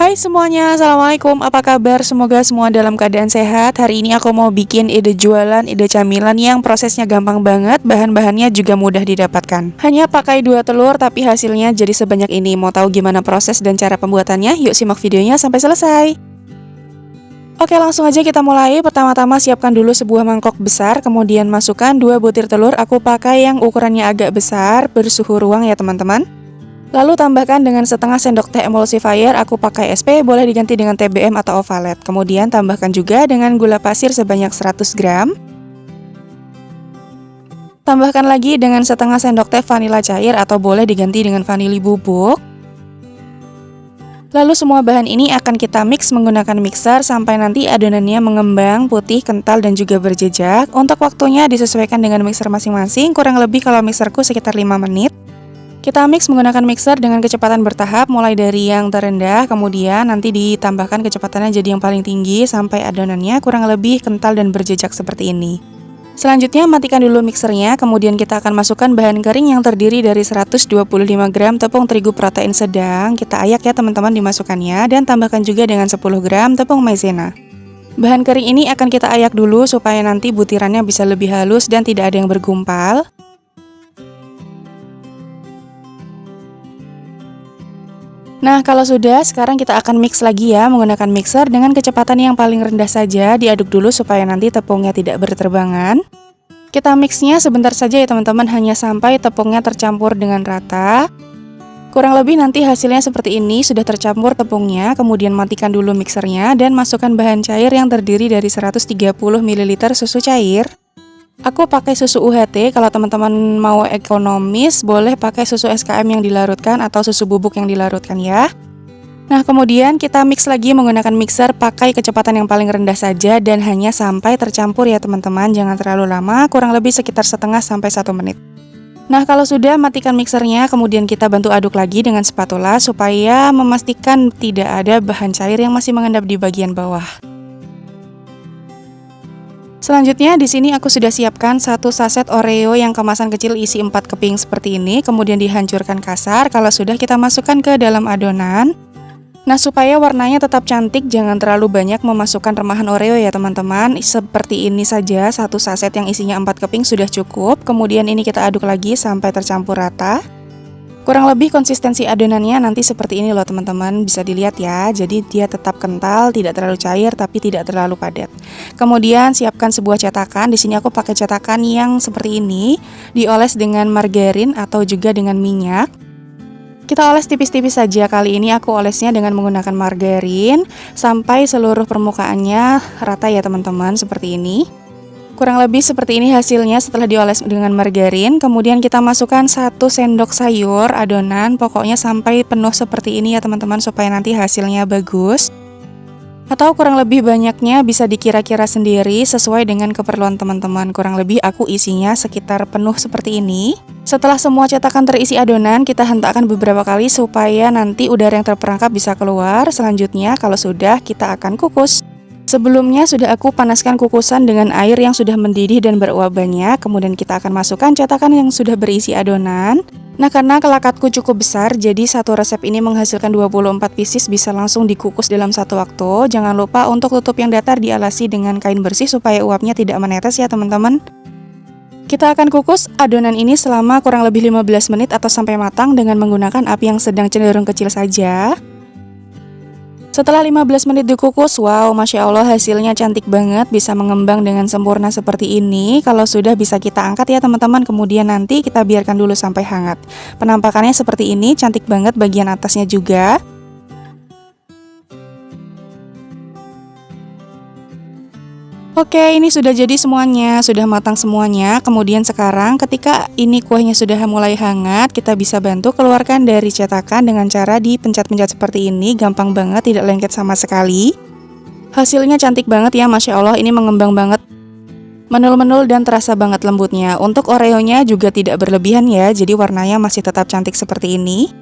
Hai semuanya, Assalamualaikum, apa kabar? Semoga semua dalam keadaan sehat. Hari ini aku mau bikin ide jualan, ide camilan yang prosesnya gampang banget, bahan-bahannya juga mudah didapatkan. Hanya pakai 2 telur, tapi hasilnya jadi sebanyak ini. Mau tahu gimana proses dan cara pembuatannya? Yuk simak videonya sampai selesai. Oke, langsung aja kita mulai. Pertama-tama siapkan dulu sebuah mangkok besar, kemudian masukkan 2 butir telur. Aku pakai yang ukurannya agak besar, bersuhu ruang ya teman-teman. Lalu tambahkan dengan setengah sendok teh emulsifier, aku pakai SP, boleh diganti dengan TBM atau Ovalet. Kemudian tambahkan juga dengan gula pasir sebanyak 100 gram. Tambahkan lagi dengan setengah sendok teh vanila cair atau boleh diganti dengan vanili bubuk. Lalu semua bahan ini akan kita mix menggunakan mixer sampai nanti adonannya mengembang, putih, kental, dan juga berjejak. Untuk waktunya disesuaikan dengan mixer masing-masing, kurang lebih kalau mixerku sekitar 5 menit. Kita mix menggunakan mixer dengan kecepatan bertahap, mulai dari yang terendah, kemudian nanti ditambahkan kecepatannya jadi yang paling tinggi sampai adonannya kurang lebih kental dan berjejak seperti ini. Selanjutnya matikan dulu mixernya, kemudian kita akan masukkan bahan kering yang terdiri dari 125 gram tepung terigu protein sedang. Kita ayak ya teman-teman dimasukkannya, dan tambahkan juga dengan 10 gram tepung maizena. Bahan kering ini akan kita ayak dulu supaya nanti butirannya bisa lebih halus dan tidak ada yang bergumpal. Nah, kalau sudah, sekarang kita akan mix lagi ya menggunakan mixer dengan kecepatan yang paling rendah saja. Diaduk dulu supaya nanti tepungnya tidak berterbangan. Kita mixnya sebentar saja ya teman-teman, hanya sampai tepungnya tercampur dengan rata. Kurang lebih nanti hasilnya seperti ini, sudah tercampur tepungnya. Kemudian matikan dulu mixernya dan masukkan bahan cair yang terdiri dari 130 ml susu cair. Aku pakai susu UHT, kalau teman-teman mau ekonomis boleh pakai susu SKM yang dilarutkan atau susu bubuk yang dilarutkan ya. Nah, kemudian kita mix lagi menggunakan mixer, pakai kecepatan yang paling rendah saja dan hanya sampai tercampur ya teman-teman, jangan terlalu lama, kurang lebih sekitar setengah sampai 1 menit. Nah, kalau sudah matikan mixernya, kemudian kita bantu aduk lagi dengan spatula supaya memastikan tidak ada bahan cair yang masih mengendap di bagian bawah. Selanjutnya di sini aku sudah siapkan 1 saset Oreo yang kemasan kecil isi 4 keping seperti ini, kemudian dihancurkan kasar. Kalau sudah kita masukkan ke dalam adonan. Nah, supaya warnanya tetap cantik, jangan terlalu banyak memasukkan remahan Oreo ya teman-teman. Seperti ini saja, 1 saset yang isinya 4 keping sudah cukup. Kemudian ini kita aduk lagi sampai tercampur rata. Kurang lebih konsistensi adonannya nanti seperti ini loh teman-teman, bisa dilihat ya. Jadi dia tetap kental, tidak terlalu cair tapi tidak terlalu padat. Kemudian siapkan sebuah cetakan. Di sini aku pakai cetakan yang seperti ini, dioles dengan margarin atau juga dengan minyak. Kita oles tipis-tipis saja, kali ini aku olesnya dengan menggunakan margarin sampai seluruh permukaannya rata ya teman-teman, seperti ini. Kurang lebih seperti ini hasilnya setelah dioles dengan margarin. Kemudian kita masukkan 1 sendok sayur adonan, pokoknya sampai penuh seperti ini ya teman-teman, supaya nanti hasilnya bagus. Atau kurang lebih banyaknya bisa dikira-kira sendiri sesuai dengan keperluan teman-teman. Kurang lebih aku isinya sekitar penuh seperti ini. Setelah semua cetakan terisi adonan, kita hentakkan beberapa kali supaya nanti udara yang terperangkap bisa keluar. Selanjutnya kalau sudah, kita akan kukus. Sebelumnya sudah aku panaskan kukusan dengan air yang sudah mendidih dan beruap banyak. Kemudian kita akan masukkan cetakan yang sudah berisi adonan. Nah, karena kelakatku cukup besar, jadi satu resep ini menghasilkan 24 pieces, bisa langsung dikukus dalam satu waktu. Jangan lupa untuk tutup yang datar dialasi dengan kain bersih supaya uapnya tidak menetes ya teman-teman. Kita akan kukus adonan ini selama kurang lebih 15 menit atau sampai matang dengan menggunakan api yang sedang cenderung kecil saja. Setelah 15 menit dikukus, wow, Masya Allah hasilnya cantik banget, bisa mengembang dengan sempurna seperti ini. Kalau sudah bisa kita angkat ya teman-teman, kemudian nanti kita biarkan dulu sampai hangat. Penampakannya seperti ini, cantik banget bagian atasnya juga. Oke, ini sudah jadi semuanya, sudah matang semuanya. Kemudian sekarang ketika ini kuahnya sudah mulai hangat, kita bisa bantu keluarkan dari cetakan dengan cara dipencet-pencet seperti ini. Gampang banget, tidak lengket sama sekali. Hasilnya cantik banget ya, Masya Allah, ini mengembang banget. Menul-menul dan terasa banget lembutnya. Untuk Oreonya juga tidak berlebihan ya, jadi warnanya masih tetap cantik seperti ini.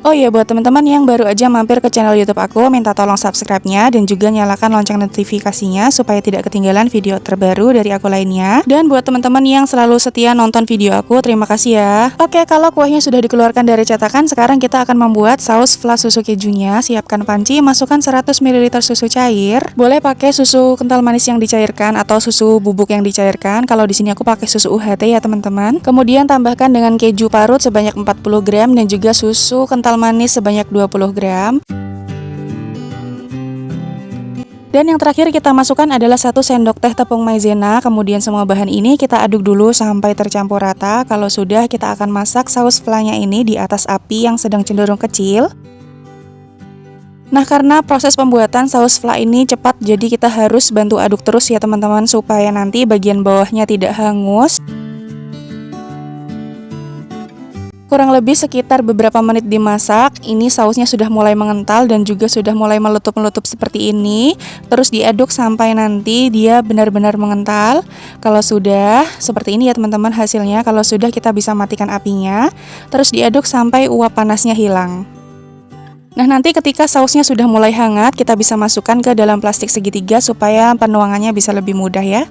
Oh iya, buat teman-teman yang baru aja mampir ke channel YouTube aku, minta tolong subscribe-nya dan juga nyalakan lonceng notifikasinya supaya tidak ketinggalan video terbaru dari aku lainnya. Dan buat teman-teman yang selalu setia nonton video aku, terima kasih ya. Oke, kalau kuahnya sudah dikeluarkan dari cetakan, sekarang kita akan membuat saus flat susu kejunya. Siapkan panci, masukkan 100 ml susu cair. Boleh pakai susu kental manis yang dicairkan atau susu bubuk yang dicairkan. Kalau di sini aku pakai susu UHT ya, teman-teman. Kemudian tambahkan dengan keju parut sebanyak 40 gram dan juga susu kental manis sebanyak 20 gram. Dan yang terakhir kita masukkan adalah 1 sendok teh tepung maizena. Kemudian semua bahan ini kita aduk dulu sampai tercampur rata. Kalau sudah, kita akan masak saus flanya ini di atas api yang sedang cenderung kecil. Nah, karena proses pembuatan saus fla ini cepat, jadi kita harus bantu aduk terus ya teman-teman, supaya nanti bagian bawahnya tidak hangus. Kurang lebih sekitar beberapa menit dimasak, ini sausnya sudah mulai mengental dan juga sudah mulai meletup-meletup seperti ini. Terus diaduk sampai nanti dia benar-benar mengental. Kalau sudah seperti ini ya teman-teman hasilnya, kalau sudah kita bisa matikan apinya. Terus diaduk sampai uap panasnya hilang. Nah, nanti ketika sausnya sudah mulai hangat, kita bisa masukkan ke dalam plastik segitiga supaya penuangannya bisa lebih mudah ya.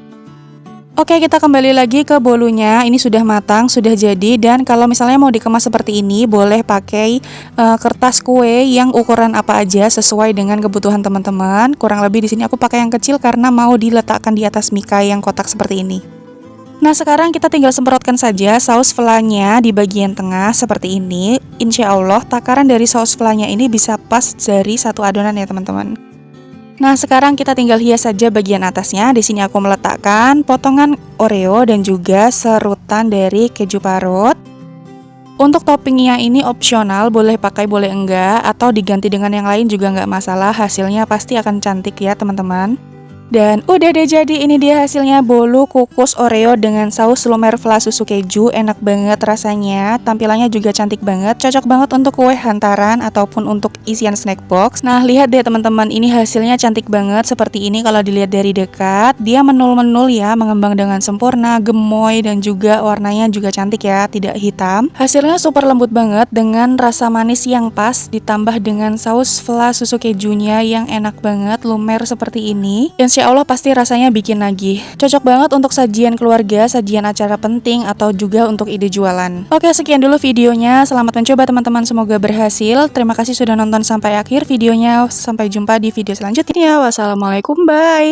Oke, kita kembali lagi ke bolunya. Ini sudah matang, sudah jadi. Dan kalau misalnya mau dikemas seperti ini, boleh pakai kertas kue yang ukuran apa aja sesuai dengan kebutuhan teman-teman. Kurang lebih di sini aku pakai yang kecil karena mau diletakkan di atas mika yang kotak seperti ini. Nah, sekarang kita tinggal semprotkan saja saus flanya di bagian tengah seperti ini. Insya Allah takaran dari saus flanya ini bisa pas dari satu adonan ya teman-teman. Nah, sekarang kita tinggal hias saja bagian atasnya. Di sini aku meletakkan potongan Oreo dan juga serutan dari keju parut. Untuk toppingnya ini opsional, boleh pakai boleh enggak, atau diganti dengan yang lain juga nggak masalah. Hasilnya pasti akan cantik ya teman-teman. Dan udah deh, jadi ini dia hasilnya bolu kukus Oreo dengan saus lumer fla susu keju. Enak banget rasanya, tampilannya juga cantik banget, cocok banget untuk kue hantaran ataupun untuk isian snack box. Nah, lihat deh teman-teman, ini hasilnya cantik banget seperti ini. Kalau dilihat dari dekat, dia menul-menul ya, mengembang dengan sempurna, gemoy dan juga warnanya juga cantik ya, tidak hitam. Hasilnya super lembut banget dengan rasa manis yang pas, ditambah dengan saus fla susu kejunya yang enak banget, lumer seperti ini. Insya Allah pasti rasanya bikin nagih. Cocok banget untuk sajian keluarga, sajian acara penting, atau juga untuk ide jualan. Oke, sekian dulu videonya. Selamat mencoba teman-teman, semoga berhasil. Terima kasih sudah nonton sampai akhir videonya. Sampai jumpa di video selanjutnya. Wassalamualaikum, bye.